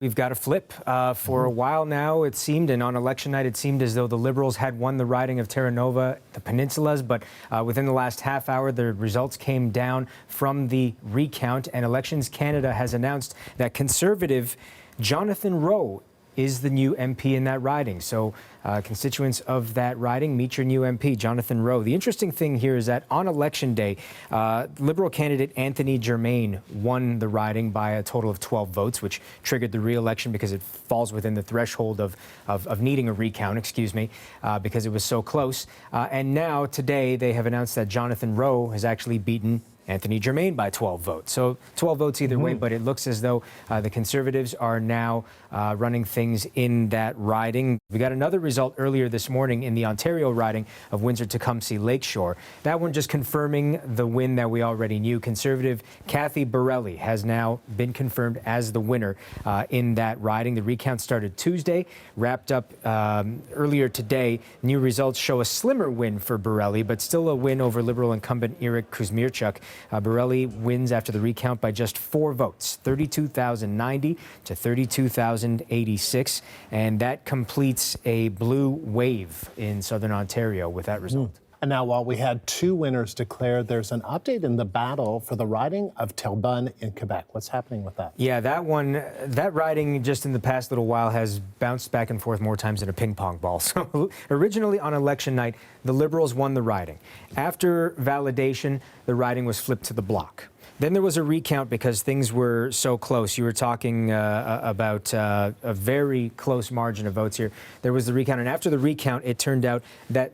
We've got a flip. For a while now, it seemed, and on election night, it seemed as though the Liberals had won the riding of Terra Nova-The Peninsulas, but within the last half hour, the results came down from the recount, and Elections Canada has announced that Conservative Jonathan Rowe is the new MP in that riding. So constituents of that riding, meet your new MP, Jonathan Rowe. The interesting thing here is that on election day, Liberal candidate Anthony Germain won the riding by a total of 12 votes, which triggered the re-election because it falls within the threshold of needing a recount, because it was so close. And now, today, they have announced that Jonathan Rowe has actually beaten Anthony Germain by 12 votes. So 12 votes either way, but it looks as though the Conservatives are now running things in that riding. We got another result earlier this morning in the Ontario riding of Windsor-Tecumseh-Lakeshore. That one just confirming the win that we already knew. Conservative Kathy Borrelli has now been confirmed as the winner in that riding. The recount started Tuesday, wrapped up earlier today. New results show a slimmer win for Borrelli, but still a win over Liberal incumbent Eric Kuzmierczuk. Borrelli wins after the recount by just 4 votes, 32,090 to 32,086, and that completes a blue wave in Southern Ontario with that result. And now, while we had 2 winners declared, there's an update in the battle for the riding of Terrebonne in Quebec. What's happening with that? Yeah, that riding just in the past little while has bounced back and forth more times than a ping pong ball. So originally on election night, the Liberals won the riding. After validation, the riding was flipped to the Bloc. Then there was a recount because things were so close. You were talking about a very close margin of votes here. There was the recount, and after the recount, it turned out that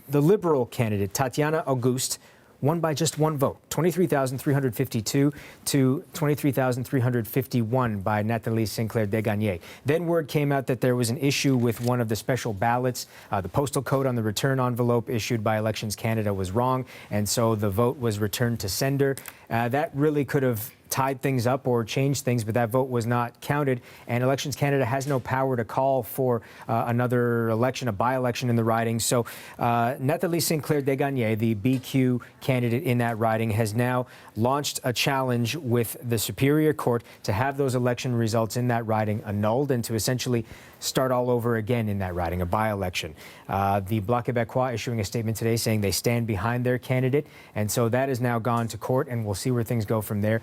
the Liberal candidate, Tatiana Auguste, won by just 1 vote, 23,352 to 23,351 by Nathalie Sinclair-Desgagnés. Then word came out that there was an issue with one of the special ballots. The postal code on the return envelope issued by Elections Canada was wrong, and so the vote was returned to sender. That really could have tied things up or changed things, but that vote was not counted, and Elections Canada has no power to call for another election, a by-election in the riding. So Nathalie Sinclair-Desgagnés, the BQ candidate in that riding, has now launched a challenge with the Superior Court to have those election results in that riding annulled and to essentially start all over again in that riding, a by-election. The Bloc Québécois issuing a statement today saying they stand behind their candidate, and so that has now gone to court, and we'll see where things go from there.